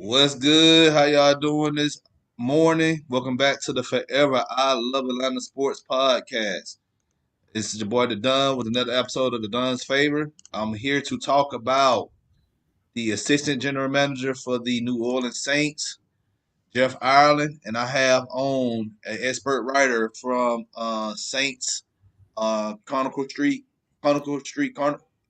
What's good? How y'all doing this morning? Welcome back to the Forever I Love Atlanta Sports Podcast. This is your boy The Don with another episode of The Don's Favor. I'm here to talk about the assistant general manager for the New Orleans Saints, Jeff Ireland, and I have on an expert writer from Saints Chronicle Street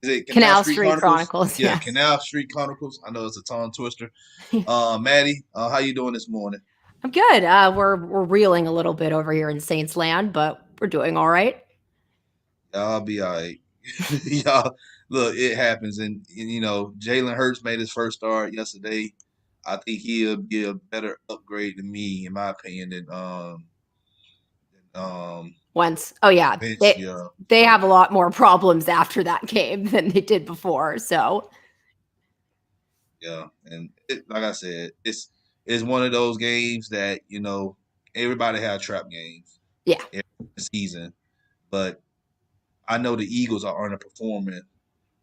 is it Canal Canal Street Street Chronicles? Chronicles, Yeah, yes. Canal Street Chronicles. I know it's a tongue twister. Maddy, how you doing this morning? I'm good. We're reeling a little bit over here in Saints Land, but we're doing all right. Y'all be all right. Y'all, look, it happens, and Jalen Hurts made his first start yesterday. I think he'll be a better upgrade than me, in my opinion, than Once, oh yeah, Vince. they Yeah, they so have a lot more problems after that game than they did before. So yeah, and like I said, it's one of those games that everybody have trap games yeah, every season, but I know the Eagles are underperforming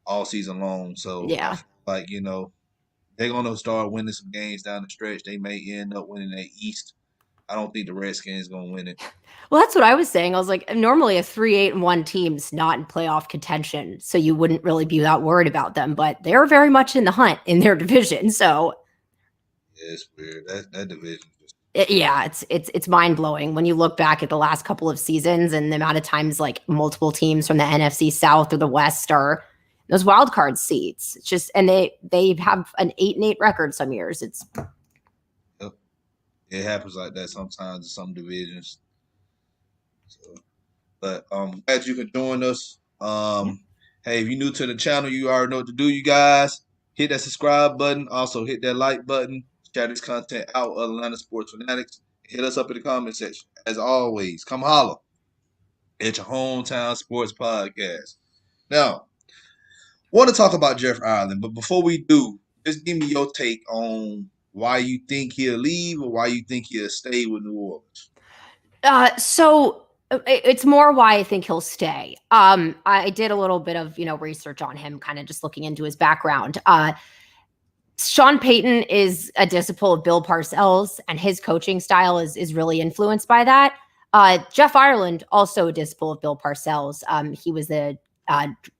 all season long, so I yeah. feel like they're gonna start winning some games down the stretch. They may end up winning that East. I don't think the Redskins gonna win it. Well, that's what I was saying. I was like, normally a 3-8-1 team's not in playoff contention, so you wouldn't really be that worried about them. But they're very much in the hunt in their division. So Yeah, it's weird. That division just yeah, it's mind blowing when you look back at the last couple of seasons and the amount of times like multiple teams from the NFC South or the West are those wild card seats. It's just and they have an 8-8 record some years. It's yep. It happens like that sometimes in some divisions. So, but glad you could join us. yeah. Hey, if you're new to the channel, you already know what to do, you guys. Hit that subscribe button. Also hit that like button. Share this content out with Atlanta Sports Fanatics. Hit us up in the comment section. As always, come holler at your hometown sports podcast. Now, want to talk about Jeff Ireland, but before we do, just give me your take on why you think he'll leave or why you think he'll stay with New Orleans. It's more why I think he'll stay. I did a little bit of research on him, kind of just looking into his background. Sean Payton is a disciple of Bill Parcells, and his coaching style is really influenced by that. Jeff Ireland, also a disciple of Bill Parcells. He was the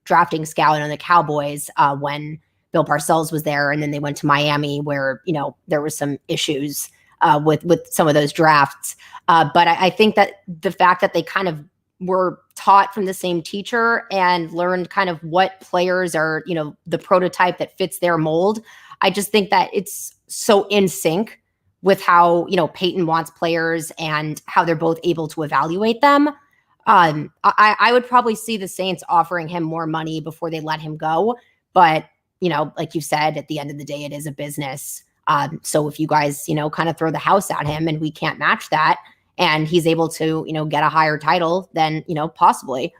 drafting scout on the Cowboys when Bill Parcells was there, and then they went to Miami, where there was some issues with some of those drafts. But I think that the fact that they kind of were taught from the same teacher and learned kind of what players are, the prototype that fits their mold. I just think that it's so in sync with how, Peyton wants players and how they're both able to evaluate them. I would probably see the Saints offering him more money before they let him go. But, like you said, at the end of the day, it is a business. So if you guys, kind of throw the house at him and we can't match that and he's able to, get a higher title, then, possibly.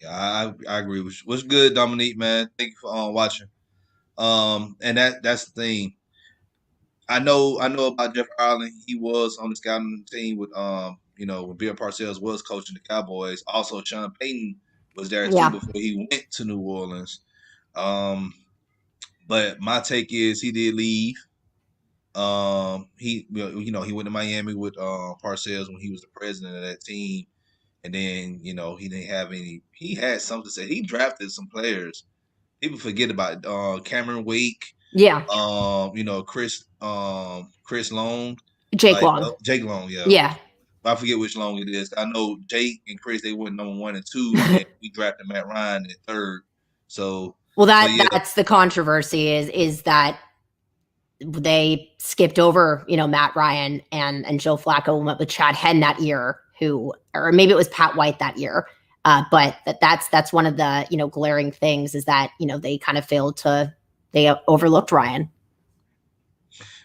Yeah, I agree. What's good, Dominique, man? Thank you for watching. And that's the thing. I know about Jeff Ireland. He was on the scouting team with when Bill Parcells was coaching the Cowboys. Also, Sean Payton was there too Yeah. before he went to New Orleans. Um, but my take is he did leave. He went to Miami with Parcells when he was the president of that team, and then he didn't have any. He had something to say. He drafted some players. People forget about Cameron Wake. Yeah. Chris Long, Jake like Long. Jake Long. Yeah, Yeah. I forget which Long it is. I know Jake and Chris they went number 1 and 2, and then we drafted Matt Ryan in third. So, Well, but yeah, that's the controversy is that they skipped over, Matt Ryan and Joe Flacco went with Chad Henn that year, or maybe it was Pat White that year. But that's one of the glaring things is that they kind of they overlooked Ryan.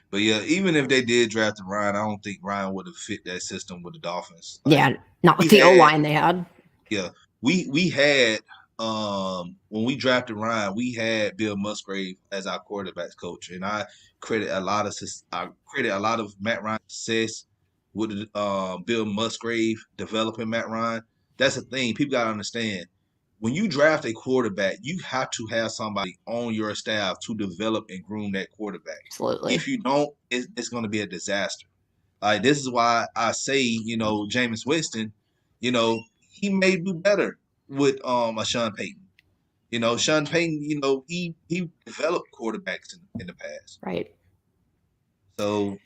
but yeah, even if they did draft Ryan, I don't think Ryan would have fit that system with the Dolphins. Like Yeah, not we with the O had, line they had. yeah, we had when we drafted Ryan, we had Bill Musgrave as our quarterbacks coach, and I credit a lot of Matt Ryan's success with Bill Musgrave developing Matt Ryan. That's the thing people gotta understand. when you draft a quarterback, you have to have somebody on your staff to develop and groom that quarterback. Absolutely. If you don't, it's going to be a disaster. Like, this is why I say, Jameis Winston, he may do better with a Sean Payton. Sean Payton, he developed quarterbacks in the past. Right. So,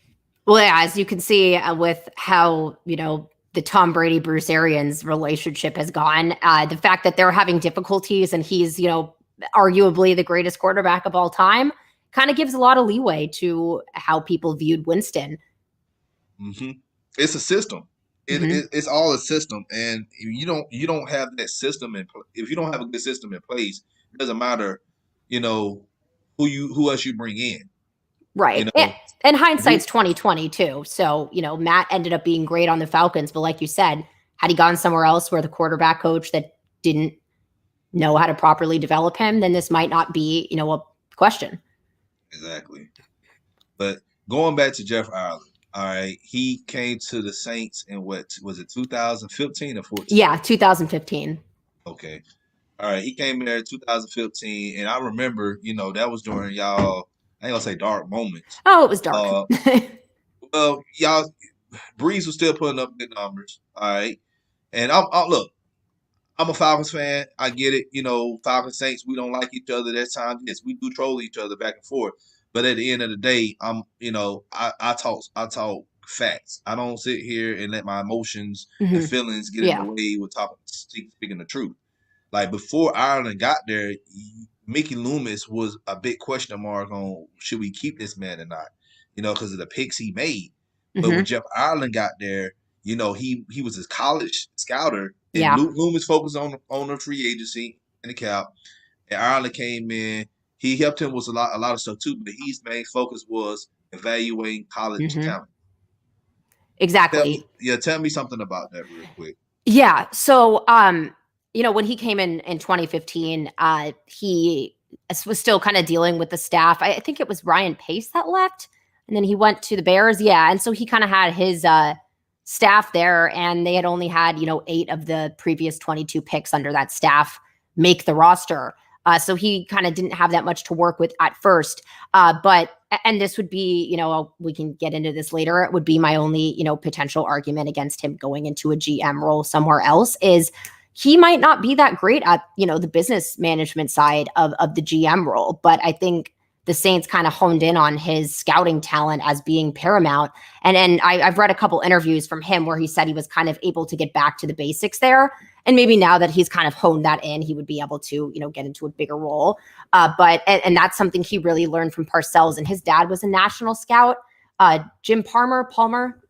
well, yeah, as you can see with how, the Tom Brady Bruce Arians relationship has gone, the fact that they're having difficulties and he's, arguably the greatest quarterback of all time kind of gives a lot of leeway to how people viewed Winston. mm-hmm. It's a system. It's all a system, and if you don't have that system if you don't have a good system in place, it doesn't matter, who else you bring in. Right. And hindsight's 2020 too. So, Matt ended up being great on the Falcons, but like you said, had he gone somewhere else where the quarterback coach that didn't know how to properly develop him, then this might not be, a question. Exactly. But going back to Jeff Ireland, all right, he came to the Saints in what was it, 2015 or 14? Yeah, 2015. Okay. All right, he came there in 2015, and I remember, that was during y'all, I ain't gonna say dark moments. Oh, it was dark. Well, y'all, Breeze was still putting up good numbers, all right. And look, I'm a Falcons fan. I get it. Falcons Saints, we don't like each other. There's times, yes, we do troll each other back and forth. But at the end of the day, I talk facts. I don't sit here and let my emotions and feelings get in the way with speaking the truth. Like, before Ireland got there, Mickey Loomis was a big question mark on should we keep this man or not, because of the picks he made. But when Jeff Ireland got there, he was a college scouter, and Loomis focused on the free agency and the cap. And Ireland came in. He helped him with a lot of stuff too, but his main focus was evaluating college talent. Exactly. Tell me something about that real quick. Yeah. So, when he came in 2015, he was still kind of dealing with the staff. I think it was Ryan Pace that left, and then he went to the Bears. Yeah. And so he kind of had his staff there, and they had only had, 8 of the previous 22 picks under that staff make the roster. So he kind of didn't have that much to work with at first. And this would be, we can get into this later. It would be my only, potential argument against him going into a GM role somewhere else is he might not be that great at, the business management side of the GM role. But I think the Saints kind of honed in on his scouting talent as being paramount. And I've read a couple interviews from him where he said he was kind of able to get back to the basics there. And maybe now that he's kind of honed that in, he would be able to, get into a bigger role. But that's something he really learned from Parcells. And his dad was a national scout, Jim Palmer.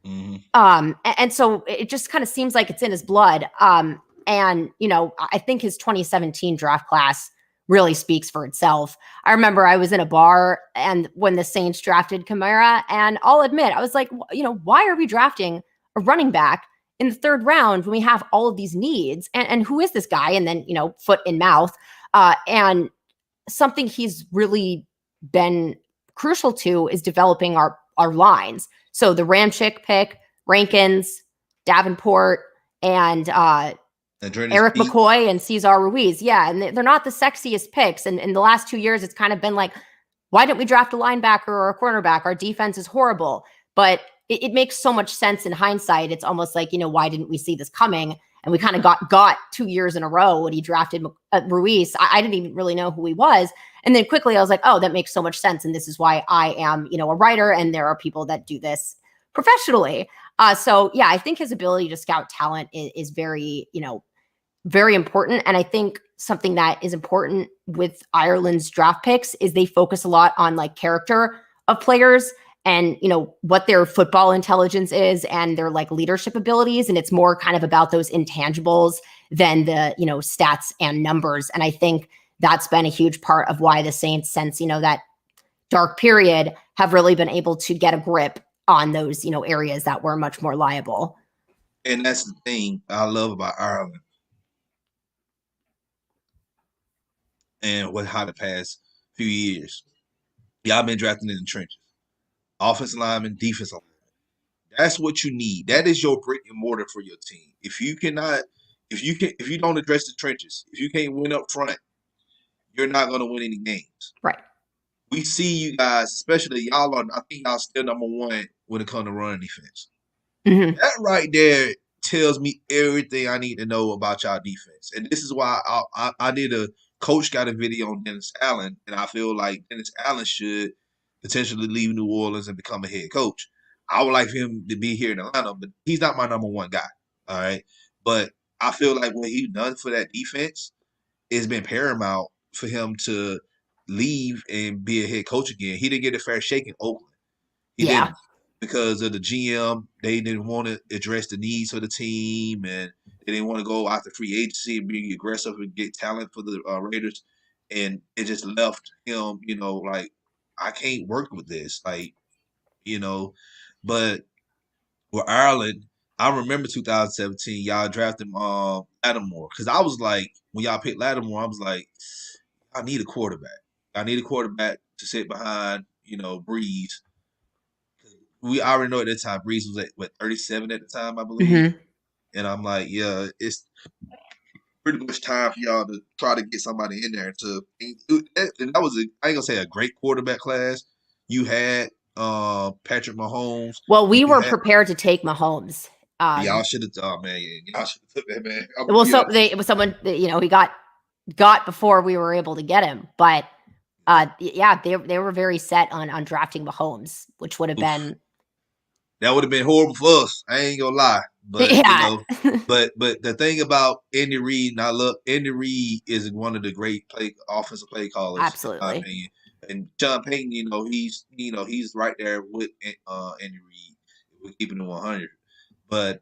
And so it just kind of seems like it's in his blood. I think his 2017 draft class really speaks for itself. I remember I was in a bar and when the Saints drafted Kamara, and I'll admit, I was like, why are we drafting a running back in the 3rd round when we have all of these needs? And who is this guy? And then, foot in mouth. And something he's really been crucial to is developing our lines. So the Ramchick pick, Rankins, Davenport, and Eric McCoy and Cesar Ruiz. Yeah. And they're not the sexiest picks. And in the last 2 years, it's kind of been like, why didn't we draft a linebacker or a cornerback? Our defense is horrible. But it makes so much sense in hindsight. It's almost like, why didn't we see this coming? And we kind of got 2 years in a row when he drafted Ruiz. I didn't even really know who he was. And then quickly I was like, oh, that makes so much sense. And this is why I am, a writer. And there are people that do this professionally. So yeah, I think his ability to scout talent is very, very important. And I think something that is important with Ireland's draft picks is they focus a lot on like character of players and, what their football intelligence is and their like leadership abilities. And it's more kind of about those intangibles than the, stats and numbers. And I think that's been a huge part of why the Saints, since, that dark period, have really been able to get a grip on those, areas that were much more liable. And that's the thing I love about Ireland. And how the past few years, y'all been drafting in the trenches. Offensive lineman, defensive lineman. That's what you need. That is your brick and mortar for your team. If if you don't address the trenches, if you can't win up front, you're not going to win any games. Right. We see you guys, especially y'all are. I think y'all still number one when it comes to running defense. Mm-hmm. That right there tells me everything I need to know about y'all defense, and this is why I did a coach got a video on Dennis Allen, and I feel like Dennis Allen should potentially leave New Orleans and become a head coach. I would like him to be here in Atlanta, but he's not my number one guy. All right, but I feel like what he's done for that defense has been paramount for him to leave and be a head coach again. He didn't get a fair shake in Oakland. He Yeah. didn't because of the GM. They didn't want to address the needs for the team, and they didn't want to go after free agency and be aggressive and get talent for the Raiders. And it just left him, like I can't work with this, like But with Ireland, I remember 2017, y'all drafted Lattimore because I was like, when y'all picked Lattimore, I was like, I need a quarterback. I need a quarterback to sit behind, Breeze. We already know at that time Breeze was at 37 at the time, I believe. Mm-hmm. And I'm like, yeah, it's pretty much time for y'all to try to get somebody in there and that was I ain't gonna say a great quarterback class. You had Patrick Mahomes. Well, we You were had prepared to take Mahomes. y'all should have man, yeah, y'all should have took that man. I'm gonna Well, be so honest. it was someone that, he got before we were able to get him, but yeah, they were very set on drafting Mahomes, which would have Oof. been That would have been horrible for us. I ain't gonna lie, but yeah. but the thing about Andy Reid, and I love Andy Reid is one of the great offensive play callers in my Absolutely. opinion. And Sean Payton, he's right there with Andy Reid. We're keeping it 100, but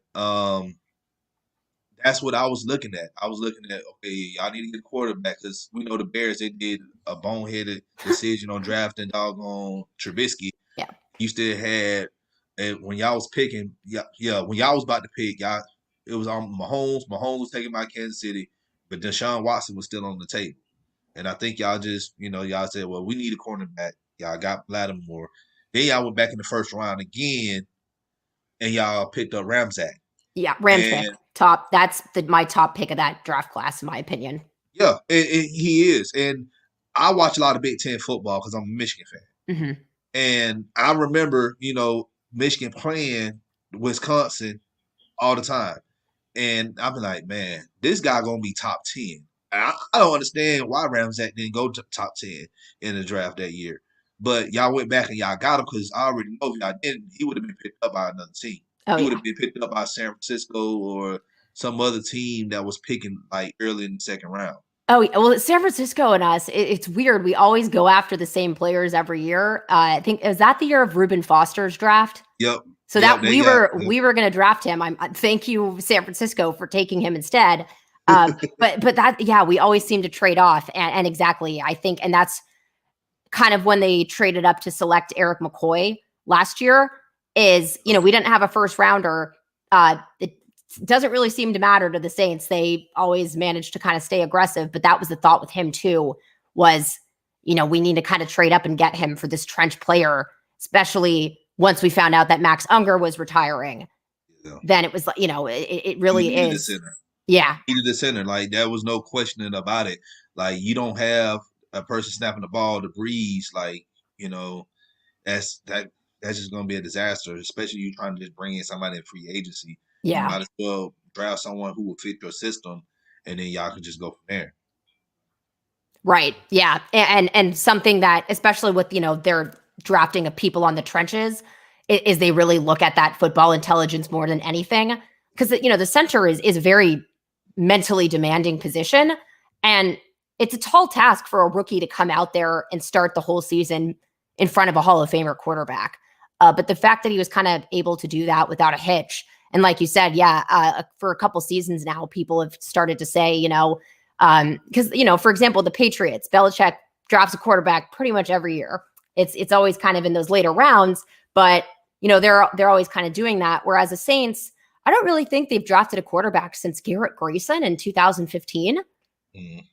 that's what I was looking at. I was looking at, okay, y'all need to get a quarterback because we know the Bears, they did a boneheaded decision on drafting doggone Trubisky. Yeah. You still had, and when y'all was picking, when y'all was about to pick, y'all, it was on Mahomes. Mahomes was taken by Kansas City, but Deshaun Watson was still on the table. And I think y'all just, y'all said, well, we need a cornerback. Y'all got Lattimore. Then y'all went back in the first round again, and y'all picked up Ramsack. Yeah, Rams pick. And Top. That's my top pick of that draft class, in my opinion. yeah, he is. And I watch a lot of Big Ten football because I'm a Michigan fan. Mm-hmm. And I remember, Michigan playing Wisconsin all the time. And I'm like, man, this guy going to be top 10. I don't understand why Ramsack didn't go to top 10 in the draft that year. But y'all went back and y'all got him because I already know if y'all didn't, he would have been picked up by another team. Oh, He would yeah. have been picked up by San Francisco or some other team that was picking like early in the second round. Oh, yeah. Well, San Francisco and us, it's weird. We always go after the same players every year. I think, is that the year of Reuben Foster's draft? Yep. So Yep, that we were going to draft him. Thank you, San Francisco, for taking him instead. But that, yeah, we always seem to trade off. And exactly, I think, and that's kind of when they traded up to select Eric McCoy last year is, we didn't have a first rounder. It doesn't really seem to matter to the Saints. They always managed to kind of stay aggressive, but that was the thought with him too, was, we need to kind of trade up and get him for this trench player, especially once we found out that Max Unger was retiring. Yeah. Then it was like, it really is. Yeah. He needed the center. Like, there was no questioning about it. Like, you don't have a person snapping the ball to Breeze. Like, that's just going to be a disaster, especially you trying to just bring in somebody in free agency. Yeah. You might as well draft someone who will fit your system, and then y'all can just go from there. Right. Yeah. And something that, especially with, they're drafting of people on the trenches, is they really look at that football intelligence more than anything. Because, the center is a very mentally demanding position. And it's a tall task for a rookie to come out there and start the whole season in front of a Hall of Famer quarterback. But the fact that he was kind of able to do that without a hitch. And like you said, for a couple seasons now, people have started to say, because, for example, the Patriots, Belichick drafts a quarterback pretty much every year. It's always kind of in those later rounds, but, they're always kind of doing that. Whereas the Saints, I don't really think they've drafted a quarterback since Garrett Grayson in 2015. Mm.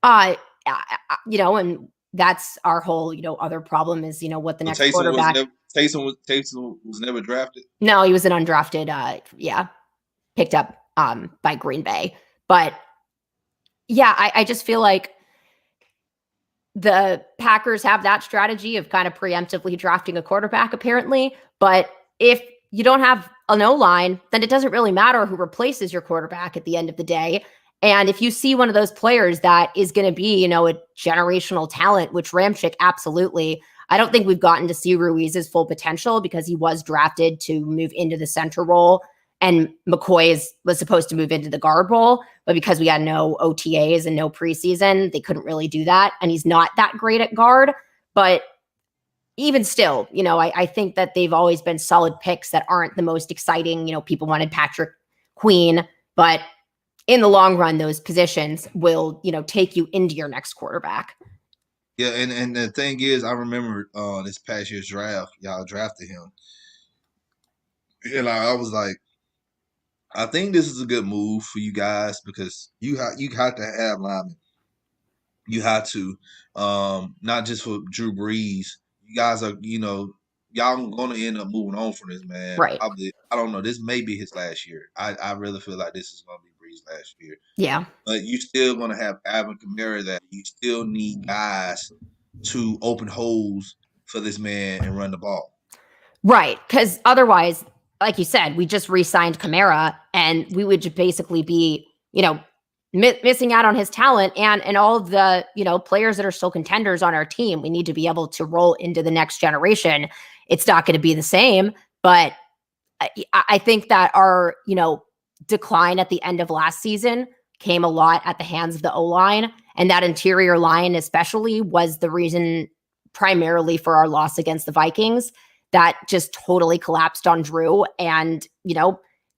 And that's our whole, other problem is, what the next quarterback. Taysom was never drafted. No, he was an undrafted, picked up by Green Bay. But yeah, I just feel like the Packers have that strategy of kind of preemptively drafting a quarterback, apparently. But if you don't have an O line, then it doesn't really matter who replaces your quarterback at the end of the day. And if you see one of those players that is going to be, a generational talent, which Ramchick absolutely, I don't think we've gotten to see Ruiz's full potential because he was drafted to move into the center role. And McCoy was supposed to move into the guard role, but because we had no OTAs and no preseason, they couldn't really do that. And he's not that great at guard. But even still, I think that they've always been solid picks that aren't the most exciting. People wanted Patrick Queen, but in the long run, those positions will, take you into your next quarterback. Yeah, and the thing is, I remember this past year's draft, y'all drafted him. And I was like, I think this is a good move for you guys because you have to have linemen. You have to, not just for Drew Brees. You guys are, y'all gonna end up moving on from this man. Right. Probably, I don't know. This may be his last year. I really feel like this is gonna be Brees' last year. Yeah. But you still gonna have Alvin Kamara. That you still need guys to open holes for this man and run the ball. Right. Because otherwise, like you said, we just re-signed Kamara and we would just basically be, missing out on his talent and all of the, players that are still contenders on our team. We need to be able to roll into the next generation. It's not going to be the same, but I think that our, decline at the end of last season came a lot at the hands of the O-line, and that interior line especially was the reason primarily for our loss against the Vikings. That just totally collapsed on Drew and,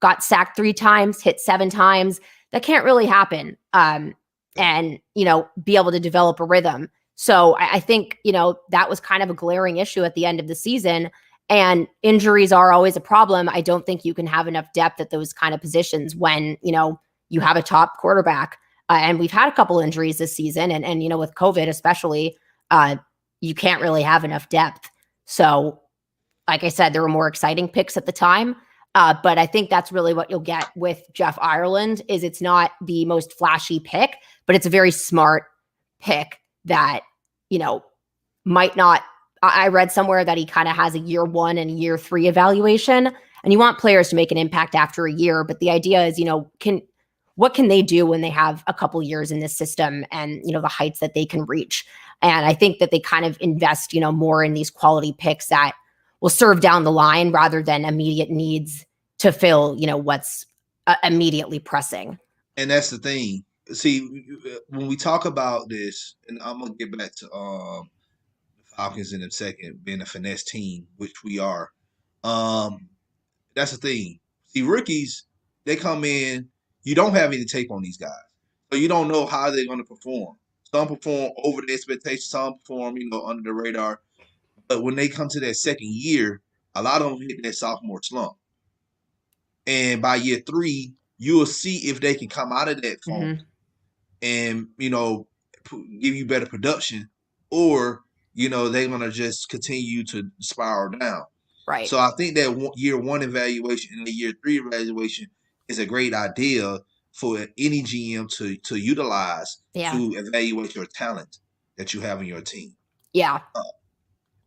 got sacked 3 times, hit 7 times. That can't really happen. And, be able to develop a rhythm. So I think, that was kind of a glaring issue at the end of the season. And injuries are always a problem. I don't think you can have enough depth at those kind of positions when, you have a top quarterback. And we've had a couple injuries this season. And with COVID especially, you can't really have enough depth. So, like I said, there were more exciting picks at the time. But I think that's really what you'll get with Jeff Ireland is it's not the most flashy pick, but it's a very smart pick that, might not. I read somewhere that he kind of has a year 1 and year 3 evaluation, and you want players to make an impact after a year. But the idea is, what can they do when they have a couple years in this system and, the heights that they can reach? And I think that they kind of invest, more in these quality picks that will serve down the line rather than immediate needs to fill, what's immediately pressing. And that's the thing. See, when we talk about this, and I'm gonna get back to Falcons in a second, being a finesse team, which we are. That's the thing. See, rookies, they come in, you don't have any tape on these guys. So you don't know how they're going to perform. Some perform over the expectations, some perform, under the radar. But when they come to that second year, a lot of them hit that sophomore slump. And by year 3, you'll see if they can come out of that funk and, give you better production, or they're gonna just continue to spiral down. Right. So I think that year 1 evaluation and the year 3 evaluation is a great idea for any GM to utilize to evaluate your talent that you have in your team. Yeah.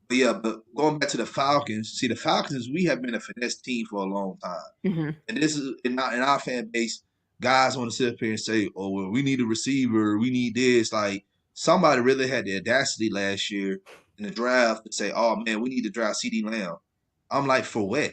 But going back to the Falcons, see, the Falcons, we have been a finesse team for a long time. And this is in our fan base, guys want to sit up here and say, oh, well, we need a receiver, we need this. Like, somebody really had the audacity last year in the draft to say, oh, man, we need to draft CeeDee Lamb. I'm like, for what?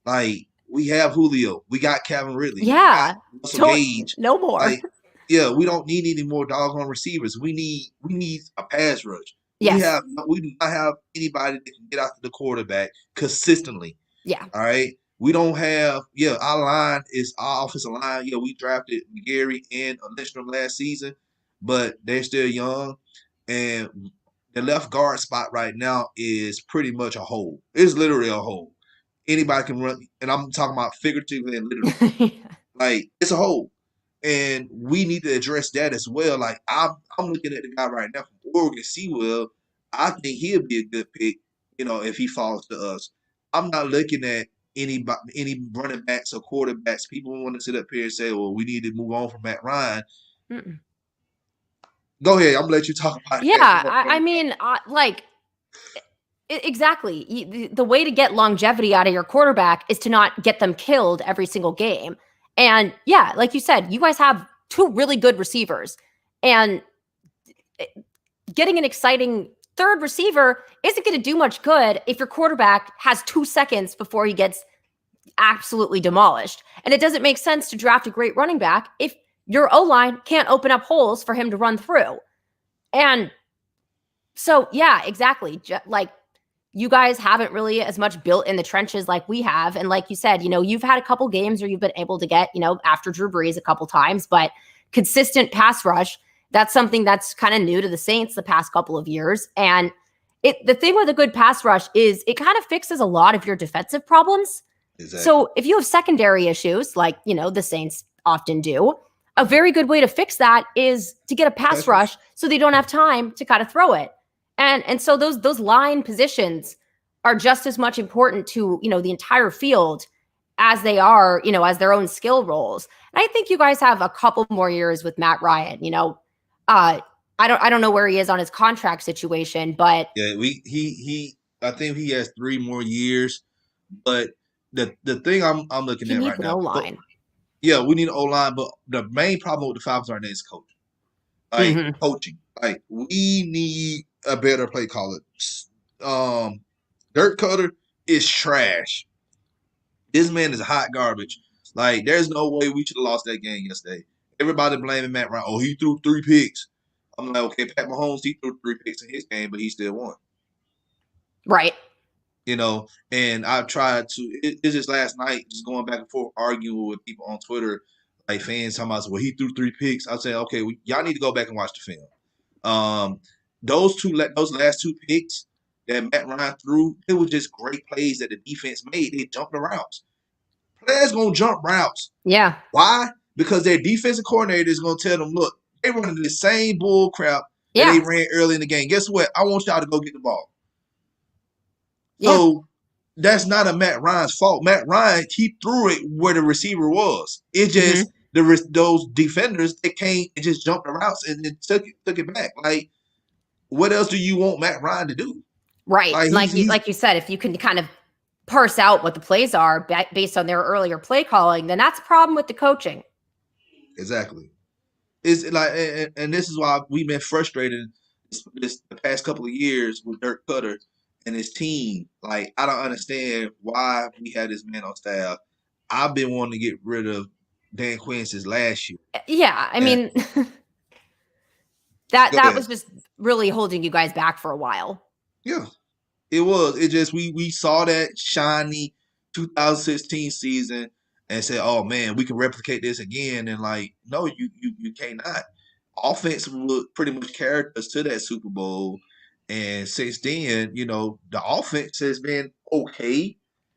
Like, we have Julio. We got Calvin Ridley. Yeah. Russell Gage. No more. Like, yeah, we don't need any more doggone receivers. We need a pass rush. Yes. We do not have anybody that can get after the quarterback consistently. Yeah. All right. We don't have, our line is our offensive line. Yeah, we drafted Gary and Lindstrom last season, but they're still young. And the left guard spot right now is pretty much a hole. It's literally a hole. Anybody can run, and I'm talking about figuratively and literally. Like, it's a hole. And we need to address that as well. Like, I'm looking at the guy right now from Oregon, Sewell. I think he'll be a good pick, if he falls to us. I'm not looking at any running backs or quarterbacks. People want to sit up here and say, "Well, we need to move on from Matt Ryan." Mm-mm. Go ahead. I'm gonna let you talk about Yeah, that. I mean, like exactly. The way to get longevity out of your quarterback is to not get them killed every single game. And yeah, like you said, you guys have two really good receivers, and getting an exciting third receiver isn't going to do much good if your quarterback has 2 seconds before he gets absolutely demolished. And it doesn't make sense to draft a great running back if your O-line can't open up holes for him to run through. And so, yeah, exactly. Like, you guys haven't really as much built in the trenches like we have. And like you said, you've had a couple games where you've been able to get, after Drew Brees a couple times, but consistent pass rush, that's something that's kind of new to the Saints the past couple of years. And the thing with a good pass rush is it kind of fixes a lot of your defensive problems. Exactly. So if you have secondary issues, like, the Saints often do, a very good way to fix that is to get a pass rush so they don't have time to kind of throw it. And so those line positions are just as much important to, the entire field as they are, as their own skill roles. And I think you guys have a couple more years with Matt Ryan. I don't know where he is on his contract situation, but Yeah, I think he has 3 more years. But the thing I'm looking he at needs right an now, O-line. yeah, we need an O line, but the main problem with the Falcons right now is coaching. Like Mm-hmm. coaching, like we need a better play caller. Um, Dirk Cutter is trash. This man is hot garbage. Like, there's no way we should have lost that game yesterday. Everybody blaming Matt Ryan. Oh, he threw 3 picks. I'm like, okay, Pat Mahomes, he threw 3 picks in his game, but he still won. Right. And I tried to. It's just last night, just going back and forth, arguing with people on Twitter, like fans talking about, well, he threw 3 picks. I said, okay, y'all need to go back and watch the film. Those last 2 picks that Matt Ryan threw, it was just great plays that the defense made. They jumped the routes. Players gonna jump routes. Yeah. Why? Because their defensive coordinator is gonna tell them, look, they running the same bull crap that they Yeah. ran early in the game. Guess what? I want y'all to go get the ball. Yeah. So that's not a Matt Ryan's fault. Matt Ryan, he threw it where the receiver was. It Mm-hmm. just those defenders, they came and just jumped the routes and then took it back. Like, what else do you want Matt Ryan to do? Right. Like he's Like you said, if you can kind of parse out what the plays are based on their earlier play calling, then that's a problem with the coaching. exactly. It's like, and this is why we've been frustrated the past couple of years with Dirk Cutter and his team. Like, I don't understand why we had this man on staff. I've been wanting to get rid of Dan Quinn since last year. Yeah, I And mean go that ahead. was just really holding you guys back for a while. Yeah, it was. It just we saw that shiny 2016 season and said, "Oh man, we can replicate this again." And like, no, you cannot. Offense would pretty much carried us to that Super Bowl, and since then, the offense has been okay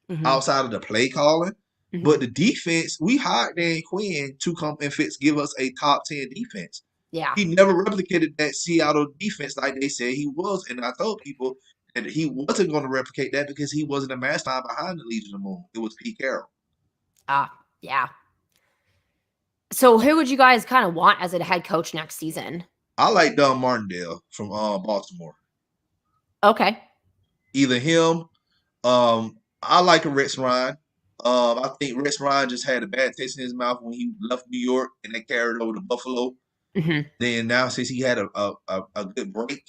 Mm-hmm. outside of the play calling, Mm-hmm. but the defense, we hired Dan Quinn to come and give us a top 10 defense. Yeah. He never replicated that Seattle defense like they said he was. And I told people that he wasn't going to replicate that because he wasn't a mastermind behind the Legion of the Moon. It was Pete Carroll. Yeah. So who would you guys kind of want as a head coach next season? I like Don Martindale from Baltimore. Okay. Either him, I like a Rex Ryan. I think Rex Ryan just had a bad taste in his mouth when he left New York and they carried over to Buffalo. Mm-hmm. Then now since he had a good break,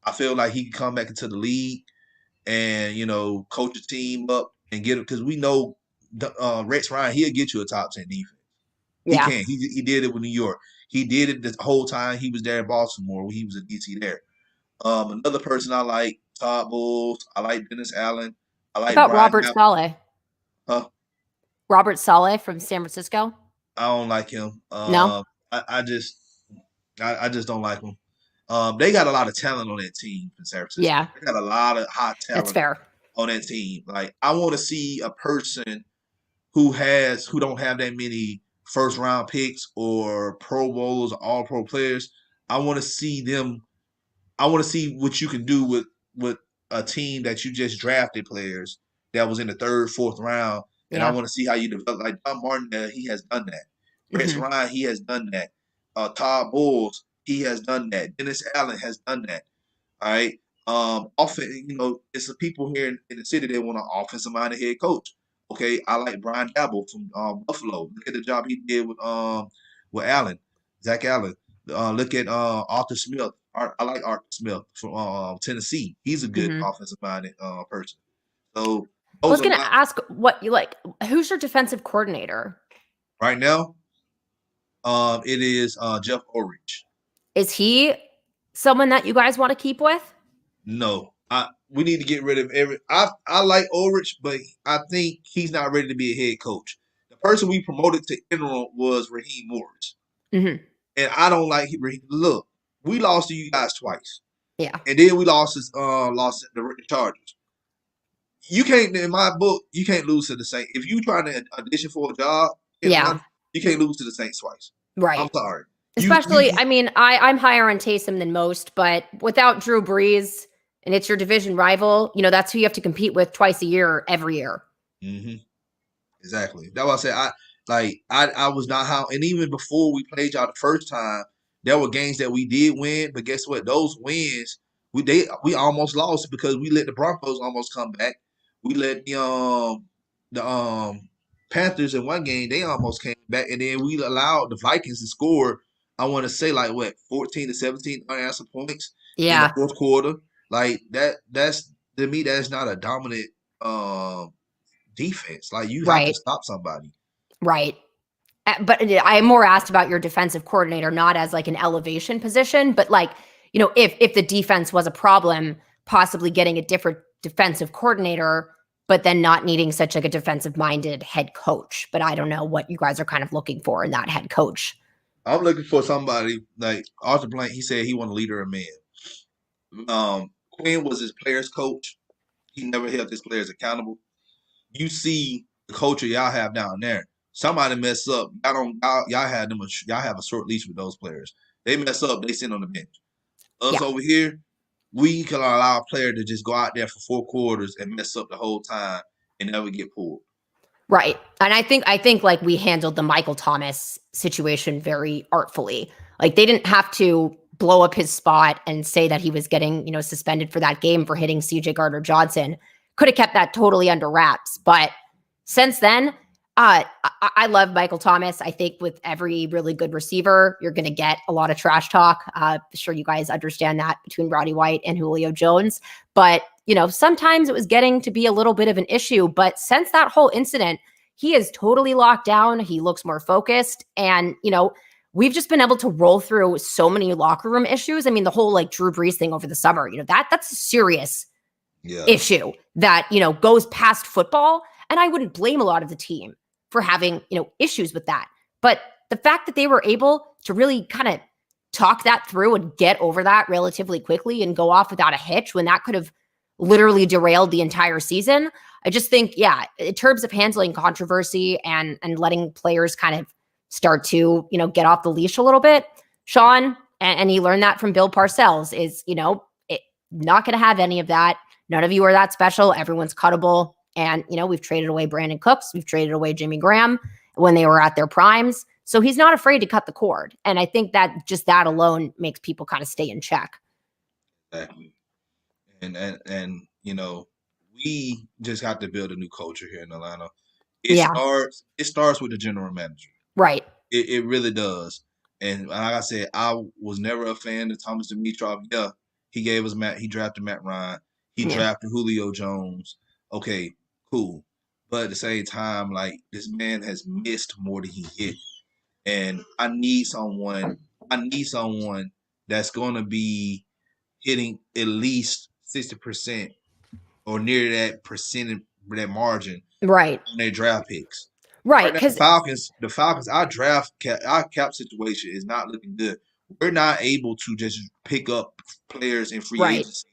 I feel like he can come back into the league and coach a team up and get it because we know Rex Ryan, he'll get you a top 10 defense. He Yeah. can. He did it with New York. He did it the whole time he was there in Baltimore when he was a DC there. Another person I like, Todd Bowles. I like Dennis Allen. I What like about Brian. Robert Saleh? Huh? Robert Saleh from San Francisco? I don't like him. No? I just don't like him. They got a lot of talent on that team in San Francisco. Yeah. They got a lot of hot That's talent fair. on that team. Like, I want to see a person who don't have that many first round picks or Pro Bowlers or All Pro players. I want to see them. I want to see what you can do with a team that you just drafted players that was in the third, fourth round and I Yeah. want to see how you develop. Like Don Martin, he has done that. Rex Hmm. Ryan, he has done that. Todd Bowles, he has done that. Dennis Allen has done that. All right. Often, it's the people here in the city that want an offensive minded head coach. Okay, I like Brian Dabble from Buffalo. Look at the job he did with Allen, Zach Allen. Look at Arthur Smith. I like Arthur Smith from Tennessee. He's a good Hmm. offensive minded person. So I was those are going my to ask what you like. Who's your defensive coordinator? right now. It is Jeff Orridge. Is he someone that you guys want to keep with? No, we need to get rid of every. I like Orridge, but I think he's not ready to be a head coach. The person we promoted to interim was Raheem Morris, Hmm. and I don't like Raheem. Look, we lost to you guys twice, Yeah. and then we lost the Chargers. You can't, in my book, you can't lose to the Saints. If you trying to audition for a job in Yeah. Atlanta, you can't lose to the Saints twice. I'm Right. sorry. Especially, I mean, I'm higher on Taysom than most, but without Drew Brees and it's your division rival, that's who you have to compete with twice a year, every year. Mm-hmm. Exactly. That's why I said I was not how, and even before we played y'all the first time, there were games that we did win, but guess what? Those wins we almost lost because we let the Broncos almost come back. We let the Panthers in one game, they almost came back, and then we allowed the Vikings to score. I want to say like what 14 to 17 unanswered points in the Yeah. fourth quarter. Like that's to me that's not a dominant defense. Like you have to Right. stop somebody. Right. But I more asked about your defensive coordinator, not as like an elevation position, but like, if the defense was a problem, possibly getting a different defensive coordinator, but then not needing such like a defensive minded head coach. But I don't know what you guys are kind of looking for in that head coach. I'm looking for somebody like Arthur Blank. He said he want a leader of men. Quinn was his players coach. He never held his players accountable. You see the culture y'all have down there. Somebody mess up, y'all have a short leash with those players. They mess up, they sit on the bench. Us Yeah. over here, we can allow a player to just go out there for 4 quarters and mess up the whole time and never get pulled. Right. And I think like we handled the Michael Thomas situation very artfully. Like they didn't have to blow up his spot and say that he was getting, suspended for that game for hitting CJ Gardner-Johnson. Could have kept that totally under wraps. But since then, I love Michael Thomas. I think with every really good receiver, you're going to get a lot of trash talk. Sure, you guys understand that between Roddy White and Julio Jones. But, sometimes it was getting to be a little bit of an issue. But since that whole incident, he is totally locked down. He looks more focused. And, we've just been able to roll through so many locker room issues. I mean, the whole like Drew Brees thing over the summer, that's a serious issue that, goes past football. And I wouldn't blame a lot of the team for having, issues with that. But the fact that they were able to really kind of talk that through and get over that relatively quickly and go off without a hitch when that could have literally derailed the entire season. I just think, yeah, in terms of handling controversy and letting players kind of start to, get off the leash a little bit, Sean, and he learned that from Bill Parcells, is, not going to have any of that. None of you are that special. Everyone's cuttable. And, we've traded away Brandon Cooks. We've traded away Jimmy Graham when they were at their primes. So he's not afraid to cut the cord. And I think that just that alone makes people kind of stay in check. Exactly. And we just have to build a new culture here in Atlanta. It starts with the general manager. Right. It really does. And like I said, I was never a fan of Thomas Dimitrov. Yeah, he drafted Matt Ryan. He drafted Julio Jones. Okay, cool. But at the same time, like this man has missed more than he hit. And I need someone that's gonna be hitting at least 60% or near that percentage, that margin Right. on their draft picks. Right. Right now, the Falcons, our cap situation is not looking good. We're not able to just pick up players in free agency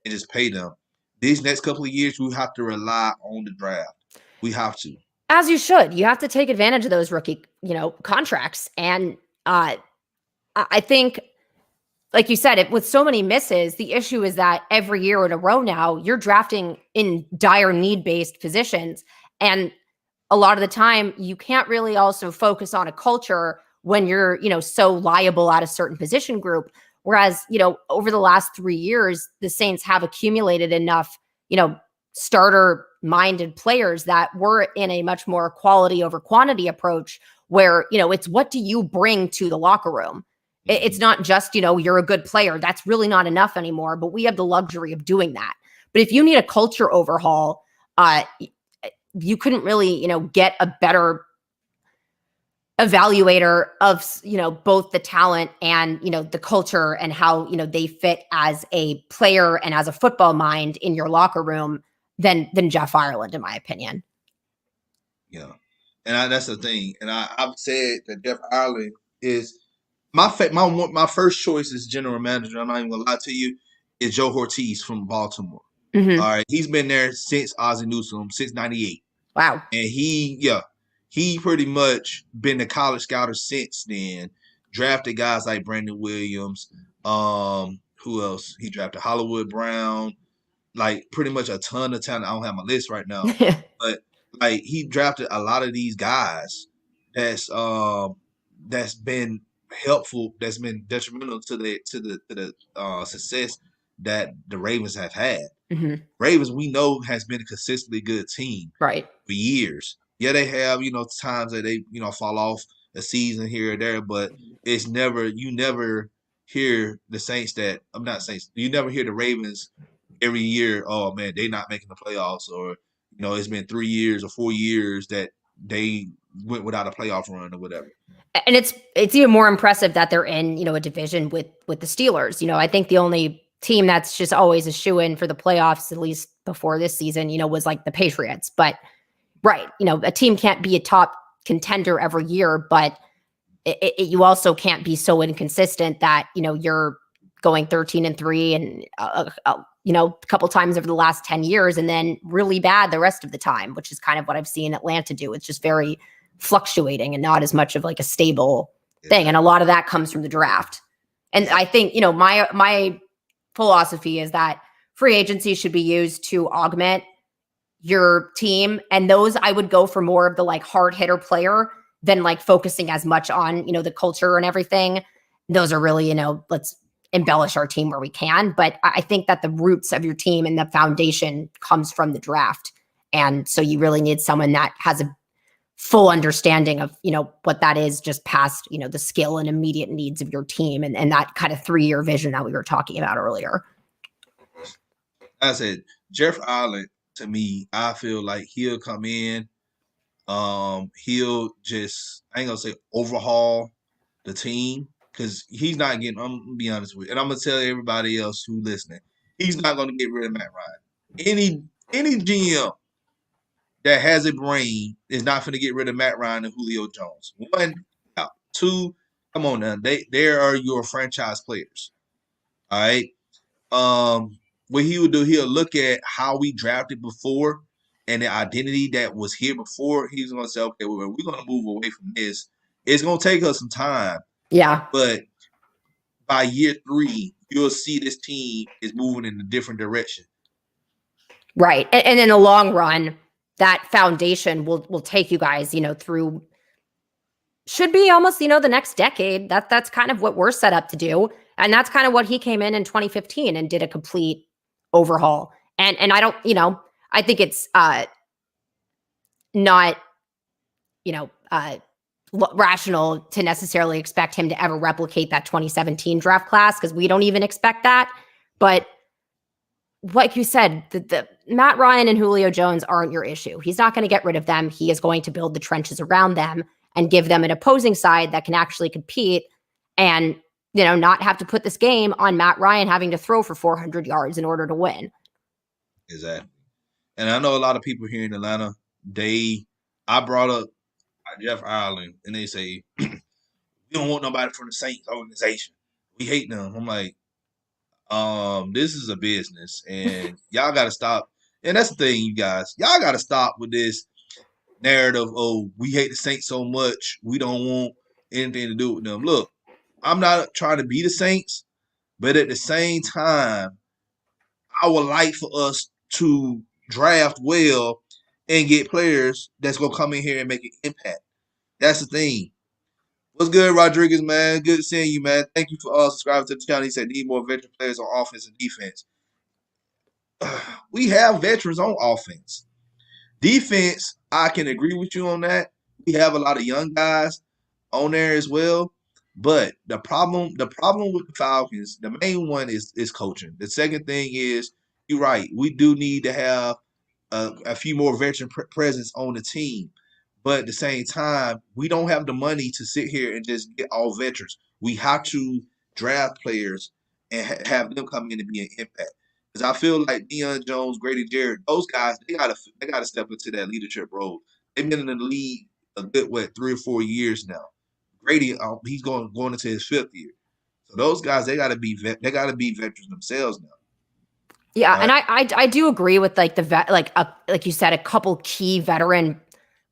and just pay them. These next couple of years, we have to rely on the draft. We have to. As you should. You have to take advantage of those rookie, contracts. And I think, like you said, with so many misses, the issue is that every year in a row now, you're drafting in dire need-based positions. And a lot of the time you can't really also focus on a culture when you're, so liable at a certain position group. Whereas, over the last 3 years, the Saints have accumulated enough, starter minded players that were in a much more quality over quantity approach where, it's what do you bring to the locker room? It's not just, you're a good player. That's really not enough anymore, but we have the luxury of doing that. But if you need a culture overhaul, you couldn't really, get a better evaluator of, both the talent and, the culture and how, they fit as a player and as a football mind in your locker room than Jeff Ireland, in my opinion. Yeah. And that's the thing. And I've said that Jeff Ireland is my first choice as general manager. I'm not even gonna lie to you, is Joe Ortiz from Baltimore. Mm-hmm. All right, he's been there since Ozzie Newsome, since '98. Wow. And he pretty much been a college scouter since then. Drafted guys like Brandon Williams. Who else? He drafted Hollywood Brown. Like pretty much a ton of talent. I don't have my list right now, but like he drafted a lot of these guys that's been helpful, that's been detrimental to the success that the Ravens have had. Mm-hmm. Ravens, we know, has been a consistently good team Right. for years. Yeah, they have, times that they, fall off a season here or there, but it's never, you never hear the Saints that, I'm not Saints, you never hear the Ravens every year, oh man, they not making the playoffs, or, it's been 3 years or 4 years that they went without a playoff run or whatever. And it's even more impressive that they're in, a division with the Steelers. I think the only team that's just always a shoe-in for the playoffs, at least before this season, was like the Patriots. But right, a team can't be a top contender every year, but you also can't be so inconsistent that, you're going 13-3 and, a couple times over the last 10 years and then really bad the rest of the time, which is kind of what I've seen Atlanta do. It's just very fluctuating and not as much of like a stable thing. And a lot of that comes from the draft. And I think, my philosophy is that free agency should be used to augment your team. And those I would go for more of the like hard hitter player than like focusing as much on, the culture and everything. Those are really, let's embellish our team where we can. But I think that the roots of your team and the foundation comes from the draft. And so you really need someone that has a full understanding of, what that is just past, the skill and immediate needs of your team and that kind of 3-year vision that we were talking about earlier. I said, Jeff Ireland, to me, I feel like he'll come in. He'll just, I ain't gonna say overhaul the team, because he's not getting, I'm gonna be honest with you, and I'm gonna tell everybody else who's listening, he's not gonna get rid of Matt Ryan. Any GM that has a brain is not gonna get rid of Matt Ryan and Julio Jones. 1, out. 2, come on now. They are your franchise players. All right. What he would do, he'll look at how we drafted before and the identity that was here before. He's gonna say, okay, well, we're gonna move away from this. It's gonna take us some time. Yeah. But by year 3, you'll see this team is moving in a different direction. Right. And in the long run, that foundation will take you guys, through, should be almost, the next decade. That's kind of what we're set up to do. And that's kind of what he came in 2015 and did a complete overhaul. And I don't, I think it's not, rational to necessarily expect him to ever replicate that 2017 draft class, because we don't even expect that. But like you said, the Matt Ryan and Julio Jones aren't your issue. He's not going to get rid of them. He is going to build the trenches around them and give them an opposing side that can actually compete and, not have to put this game on Matt Ryan having to throw for 400 yards in order to win. Exactly. And I know a lot of people here in Atlanta, I brought up Jeff Ireland, and they say, we don't want nobody from the Saints organization. We hate them. I'm like, this is a business, and y'all got to stop. And that's the thing, you guys. Y'all got to stop with this narrative, oh, we hate the Saints so much, we don't want anything to do with them. Look, I'm not trying to be the Saints, but at the same time, I would like for us to draft well and get players that's gonna come in here and make an impact. That's the thing. What's good, Rodriguez, man? Good seeing you, man. Thank you for subscribing to the channel. He said need more veteran players on offense and defense. We have veterans on offense. Defense, I can agree with you on that. We have a lot of young guys on there as well. But the problem with the Falcons, the main one is coaching. The second thing is, you're right. We do need to have a few more veteran presence on the team. But at the same time, we don't have the money to sit here and just get all veterans. We have to draft players and have them come in and be an impact. Because I feel like Deion Jones, Grady Jarrett, those guys, they gotta step into that leadership role. They've been in the league a good 3 or 4 years now. Grady, he's going into his 5th year. So those guys, they gotta be veterans themselves now. Yeah, and I do agree with like the like you said, a couple key veteran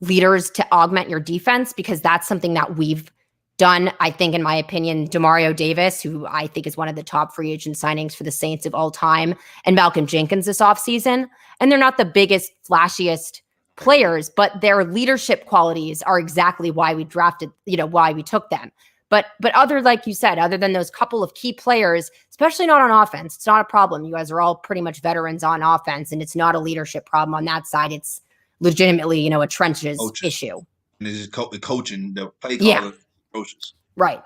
leaders to augment your defense, because that's something that we've done. I think, in my opinion, Demario Davis, who I think is one of the top free agent signings for the Saints of all time, and Malcolm Jenkins this offseason. And they're not the biggest, flashiest players, but their leadership qualities are exactly why we drafted, why we took them. But other, like you said, other than those couple of key players, especially not on offense, it's not a problem. You guys are all pretty much veterans on offense, and it's not a leadership problem on that side. It's legitimately, a trenches issue. And it's just coaching, the play calling coaches. Right.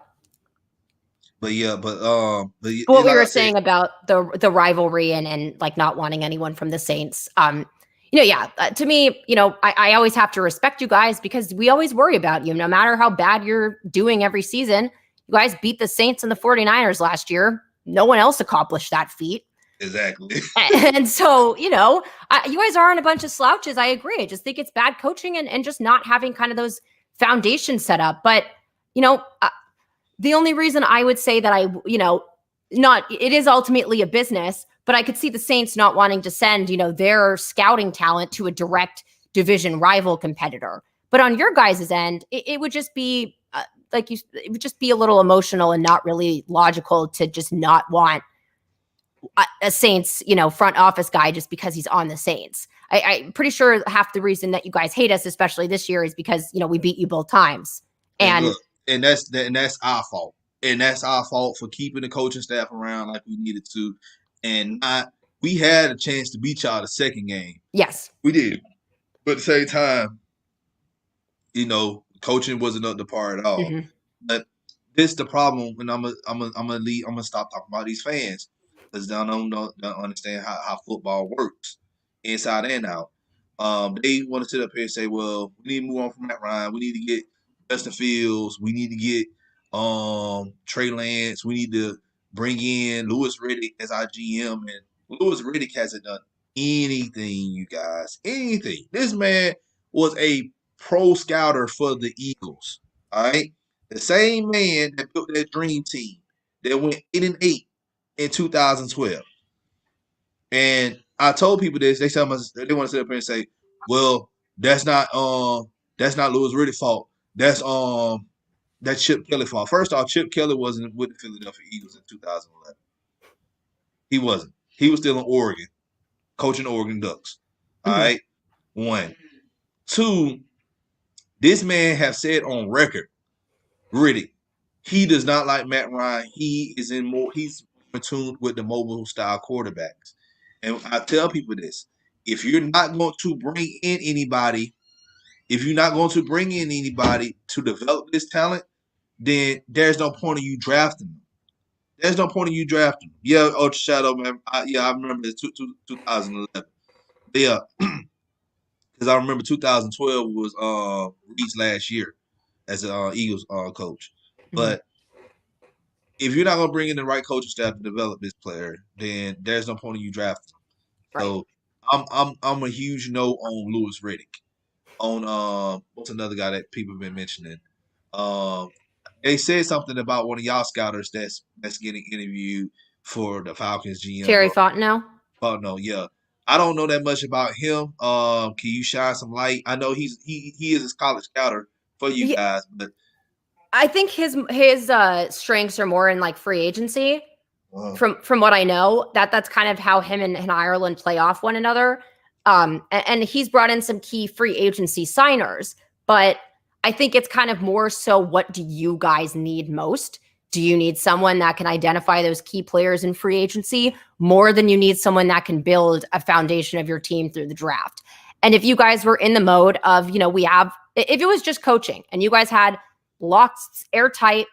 But what we were saying about the rivalry and like not wanting anyone from the Saints. To me, I always have to respect you guys, because we always worry about you. No matter how bad you're doing every season, you guys beat the Saints and the 49ers last year. No one else accomplished that feat. Exactly. And so, you guys aren't a bunch of slouches. I agree. I just think it's bad coaching and just not having kind of those foundations set up. But, the only reason I would say that it is ultimately a business, but I could see the Saints not wanting to send, their scouting talent to a direct division rival competitor. But on your guys' end, it would just be it would just be a little emotional and not really logical to just not want a Saints, front office guy just because he's on the Saints. I'm pretty sure half the reason that you guys hate us, especially this year, is because, we beat you both times. And that's our fault. And that's our fault for keeping the coaching staff around like we needed to. And we had a chance to beat y'all the second game. Yes. We did. But at the same time, coaching wasn't up to par at all. Mm-hmm. But this is the problem, and I'm gonna stop talking about these fans, because they don't understand how football works inside and out. They want to sit up here and say, well, we need to move on from Matt Ryan. We need to get Justin Fields. We need to get Trey Lance. We need to bring in Louis Riddick as our GM. And Louis Riddick hasn't done anything, you guys. Anything. This man was a pro scouter for the Eagles. All right? The same man that built that dream team that went 8-8 in 2012. And I told people this. They want to sit up here and say, well, that's not Louis Riddick's fault. That's Chip Kelly's fault. First off, Chip Kelly wasn't with the Philadelphia Eagles in 2011. He wasn't. He was still in Oregon, coaching the Oregon Ducks. All right? 1. 2, this man have said on record, Riddick, he does not like Matt Ryan. He's in tune with the mobile style quarterbacks. And I tell people this: if you're not going to bring in anybody to develop this talent, then there's no point in you drafting them. There's no point in you drafting them. Yeah, Ultra Shadow, man. I remember 2011. Yeah, because I remember 2012 was Reed's last year as an Eagles coach. But if you're not going to bring in the right coaching staff to develop this player, then there's no point in you drafting him. Right. So I'm a huge no on Louis Riddick. On what's another guy that people have been mentioning? They said something about one of y'all scouters that's getting interviewed for the Falcons GM. Terry Fontenot. Fontenot, yeah. I don't know that much about him. Can you shine some light? I know he is a college scouter for you guys, but I think his strengths are more in like free agency. Wow. From what I know, that's kind of how him and Ireland play off one another. And he's brought in some key free agency signers, but I think it's kind of more so, what do you guys need most? Do you need someone that can identify those key players in free agency more than you need someone that can build a foundation of your team through the draft? And if you guys were in the mode of, if it was just coaching and you guys had locked, airtight,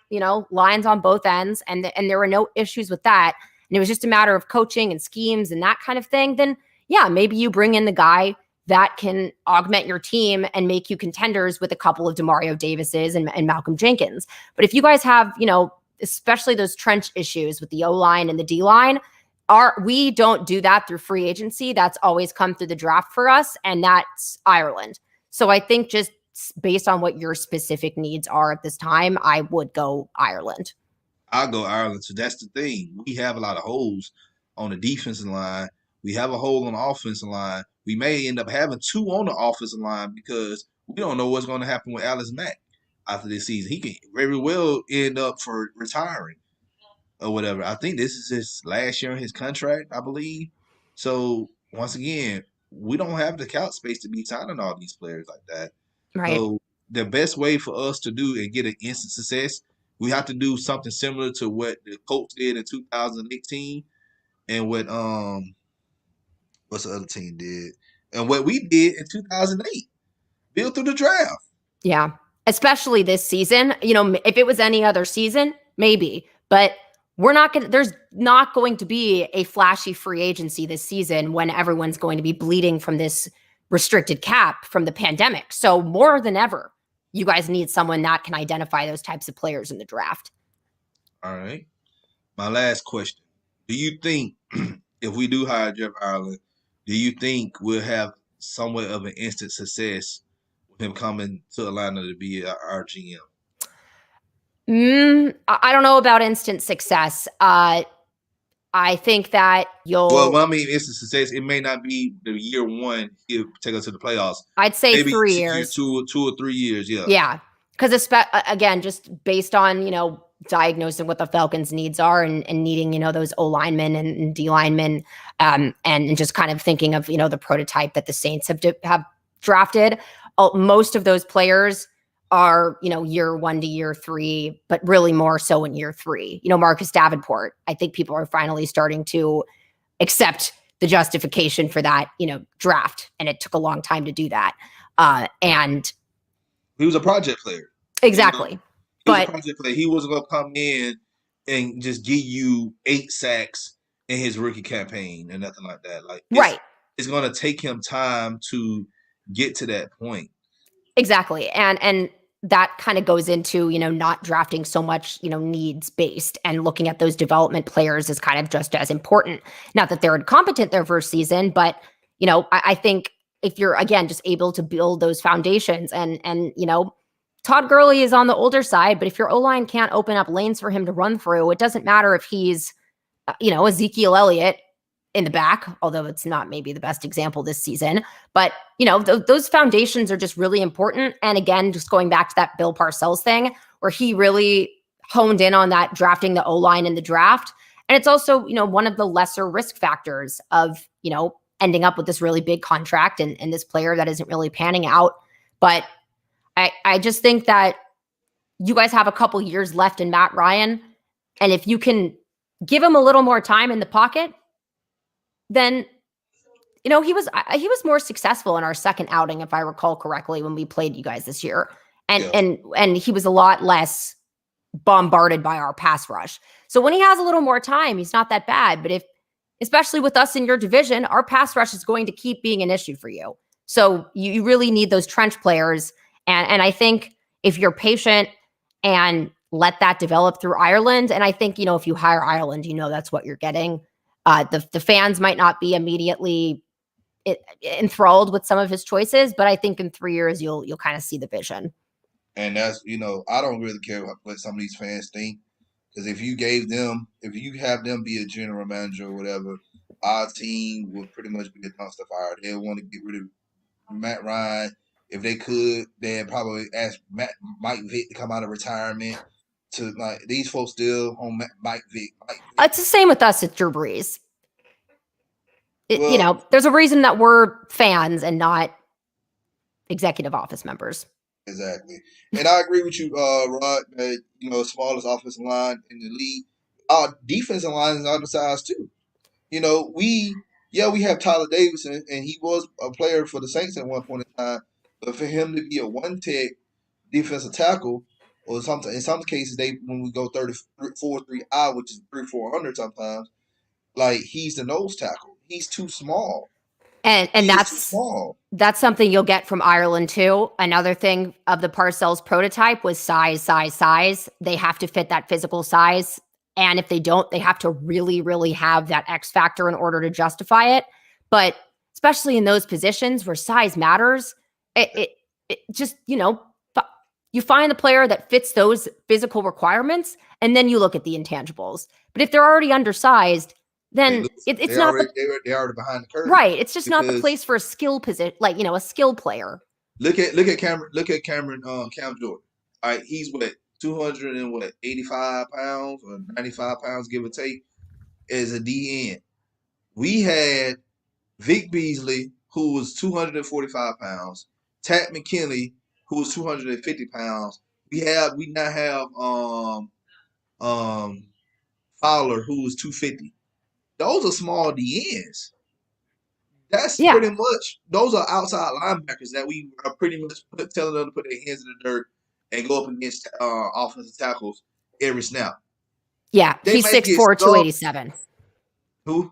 lines on both ends, and there were no issues with that, and it was just a matter of coaching and schemes and that kind of thing, then yeah, maybe you bring in the guy that can augment your team and make you contenders with a couple of Demario Davises and Malcolm Jenkins. But if you guys have, especially those trench issues with the O-line and the D-line, we don't do that through free agency. That's always come through the draft for us, and that's Ireland. So I think just based on what your specific needs are at this time, I would go Ireland. I'll go Ireland. So that's the thing. We have a lot of holes on the defensive line. We have a hole on the offensive line. We may end up having two on the offensive line because we don't know what's going to happen with Alex Mack after this season. He can very well end up for retiring or whatever. I think this is his last year in his contract, I believe. So once again, we don't have the cap space to be signing all these players like that. Right. So the best way for us to do and get an instant success, we have to do something similar to what the Colts did in 2018 and what what's the other team did and what we did in 2008. Build through the draft. Yeah. Especially this season. If it was any other season, maybe. But there's not going to be a flashy free agency this season when everyone's going to be bleeding from this restricted cap from the pandemic. So more than ever, you guys need someone that can identify those types of players in the draft. All right. My last question. Do you think if we do hire Jeff Ireland, do you think we'll have somewhat of an instant success with him coming to Atlanta to be our GM? I don't know about instant success. I think that Well, I mean, instant success. It may not be the year one. He'll take us to the playoffs. I'd say maybe 3 years. Two or 3 years. Yeah. Yeah. Because again, just based on diagnosing what the Falcons' needs are and needing those O linemen and D linemen, and just kind of thinking of the prototype that the Saints have drafted. Most of those players are year 1 to year 3, but really more so in year 3. Marcus Davenport. I think people are finally starting to accept the justification for that draft, and it took a long time to do that. And he was a project player. Exactly. He was a project player. He wasn't going to come in and just give you 8 sacks in his rookie campaign and nothing like that. It's going to take him time to get to that point. Exactly. And that kind of goes into, not drafting so much, needs based, and looking at those development players is kind of just as important. Not that they're incompetent their first season, but, I think if you're, again, just able to build those foundations and Todd Gurley is on the older side, but if your O-line can't open up lanes for him to run through, it doesn't matter if he's, Ezekiel Elliott in the back, although it's not maybe the best example this season. But, those foundations are just really important. And again, just going back to that Bill Parcells thing, where he really honed in on that drafting the O-line in the draft. And it's also, one of the lesser risk factors of, ending up with this really big contract and this player that isn't really panning out. But I just think that you guys have a couple years left in Matt Ryan. And if you can give him a little more time in the pocket, then, he was more successful in our second outing, if I recall correctly, when we played you guys this year. And he was a lot less bombarded by our pass rush. So when he has a little more time, he's not that bad. But especially with us in your division, our pass rush is going to keep being an issue for you. So you really need those trench players. And I think if you're patient and let that develop through Ireland, and I think, if you hire Ireland, that's what you're getting. The fans might not be immediately enthralled with some of his choices, but I think in 3 years, you'll kind of see the vision. And that's, I don't really care what some of these fans think, because if you have them be a general manager or whatever, our team would pretty much be a dumpster fire. They want to get rid of Matt Ryan. If they could, they'd probably ask Mike Vick to come out of retirement. To these folks still on Mike Vick. It's the same with us at Drew Brees. Well, there's a reason that we're fans and not executive office members. exactly. And I agree with you, Rod, that, smallest offensive line in the league. Our defensive line is undersized too. We have Tyler Davidson, and he was a player for the Saints at one point in time. But for him to be a one tech defensive tackle, or in some cases when we go 34-3 I, which is 3-4 under sometimes, like he's the nose tackle. He's too small. And He is too small. that's something you'll get from Ireland too. Another thing of the Parcells prototype was size, size, size. They have to fit that physical size. And if they don't, they have to really, really have that X factor in order to justify it. But especially in those positions where size matters, it just, you find the player that fits those physical requirements, and then you look at the intangibles. But if they're already undersized, then it's not they're already behind the curve. Right. It's just not the place for a skill position, like, a skill player. Look at Cameron Cam Jordan. All right, he's 285 pounds or 95 pounds, give or take, as a DN. We had Vic Beasley, who was 245 pounds, Tat McKinley, who was 250 pounds. We now have Fowler, who was 250. Those are small DNs. That's pretty much, those are outside linebackers that we are pretty much telling them to put their hands in the dirt and go up against offensive tackles every snap. Yeah, he's 6'4", 287. Who?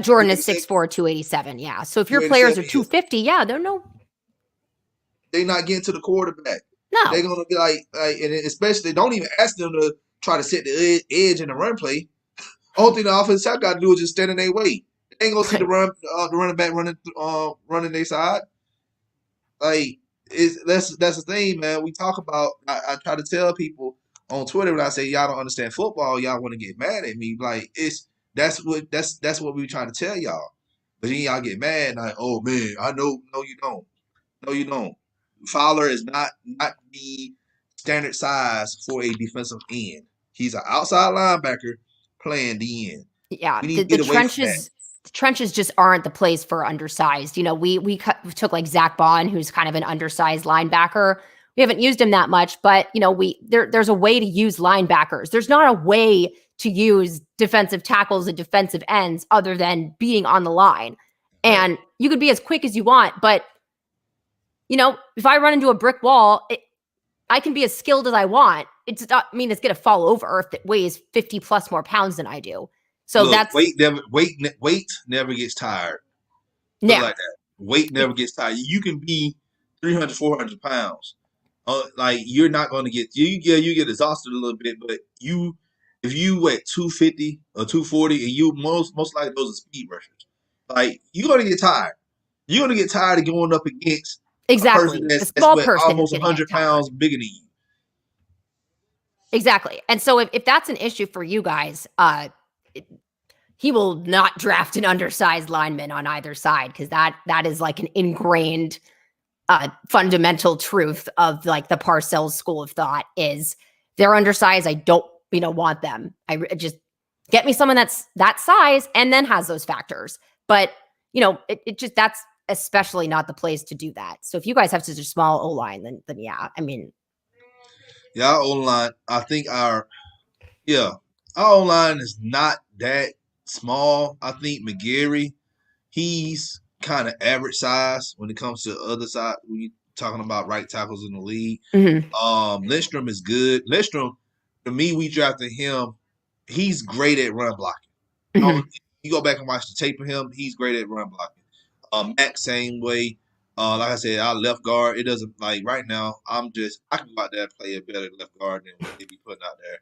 Jordan is 6'4", 287. Yeah. So if your players are 250, yeah, they're not getting to the quarterback. No. They're gonna be and especially don't even ask them to try to set the edge in the run play. Only thing the offensive tackle got to do is just stand in their way. They ain't gonna see the running back running their side. Like that's the thing, man. We talk about. I try to tell people on Twitter when I say y'all don't understand football, y'all want to get mad at me. Like that's what we trying to tell y'all. But then y'all get mad like, oh man, I know. No, you don't. No, you don't. Fowler is not the standard size for a defensive end. He's an outside linebacker playing the end. Yeah, the trenches just aren't the place for undersized. We took like Zach Bond, who's kind of an undersized linebacker. We haven't used him that much, but there's a way to use linebackers. There's not a way to use defensive tackles and defensive ends other than being on the line. And you could be as quick as you want, but if I run into a brick wall, I can be as skilled as I want. It's not mean it's going to fall over if it weighs 50 plus more pounds than I do. So that's weight never gets tired. Yeah. Like that. Weight never gets tired. You can be 300, 400 pounds. You're not going to get you get exhausted a little bit, but if you at 250 or 240 and you most likely those are speed rushers. Like you're going to get tired. You're going to get tired of going up against exactly a small person almost 100 pounds bigger than you. Exactly. And so if that's an issue for you guys, he will not draft an undersized lineman on either side, because that is like an ingrained fundamental truth of like the Parcells school of thought is they're undersized. I don't want them. I just get me someone that's that size and then has those factors. But it just, that's especially not the place to do that. So if you guys have such a small O-line, then yeah, I mean. Yeah, our O-line, I think our O-line is not that small. I think McGarry, he's kind of average size when it comes to the other side. When you're talking about right tackles in the league. Mm-hmm. Lindstrom is good. Lindstrom, to me, we drafted him. He's great at run blocking. Mm-hmm. You go back and watch the tape of him, he's great at run blocking. Matt, same way. Like I said, our left guard, it doesn't, like right now, I can go out there and play a better left guard than what they be putting out there.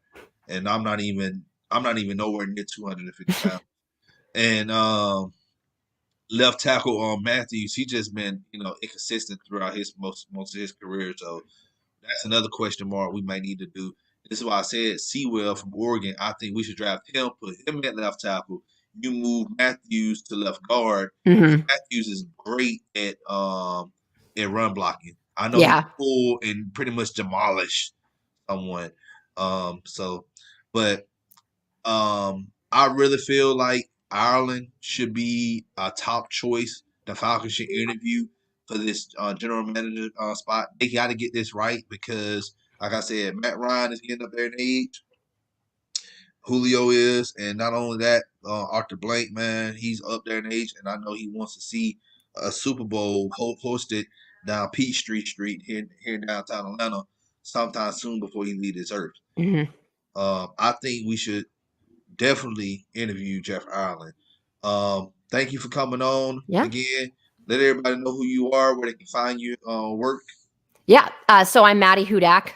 And I'm not even nowhere near 250 pounds. And left tackle Matthews, he just been, inconsistent throughout most of his career. So that's another question mark we might need to do. This is why I said Sewell from Oregon, I think we should draft him, put him at left tackle. You move Matthews to left guard. Mm-hmm. Matthews is great at run blocking. I know he can pull and pretty much demolish someone. I really feel like Ireland should be a top choice. The Falcons should interview for this general manager spot. They got to get this right because, like I said, Matt Ryan is getting up there in age. Julio is, and not only that, Arthur Blank, man, he's up there in age, and I know he wants to see a Super Bowl hosted down Peachtree Street here in downtown Atlanta sometime soon before he leaves this earth. Mm-hmm. I think we should definitely interview Jeff Ireland. Thank you for coming on again. Let everybody know who you are, where they can find you work. Yeah. So I'm Maddy Hudak.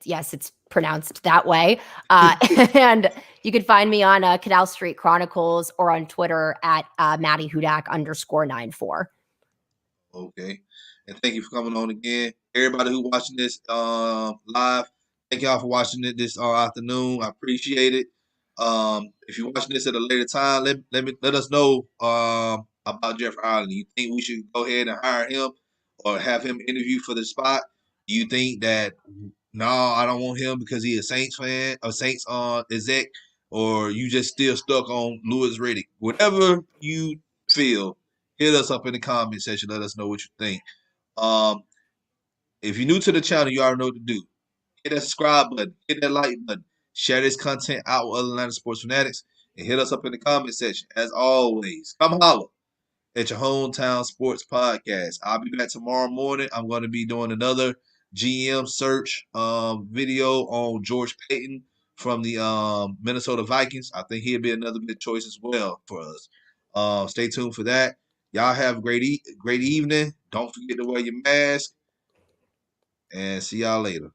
Yes, it's pronounced that way. And you can find me on Canal Street Chronicles or on Twitter at Maddy Hudak _94. Okay. And thank you for coming on again. Everybody who watching this live, thank y'all for watching it this afternoon. I appreciate it. If you're watching this at a later time, let us know about Jeff Ireland. You think we should go ahead and hire him or have him interview for the spot? You think that no, I don't want him because he's a Saints fan, a Saints exec, or you just still stuck on Louis Riddick? Whatever you feel, hit us up in the comment section. Let us know what you think. If you're new to the channel, you already know what to do. Hit that subscribe button, hit that like button, share this content out with other Atlanta sports fanatics, and hit us up in the comment section. As always, come holler at your hometown sports podcast. I'll be back tomorrow morning. I'm going to be doing another GM search video on George Paton from the Minnesota Vikings. I think he'll be another good choice as well for us. Stay tuned for that. Y'all have a great evening. Don't forget to wear your mask, and see y'all later.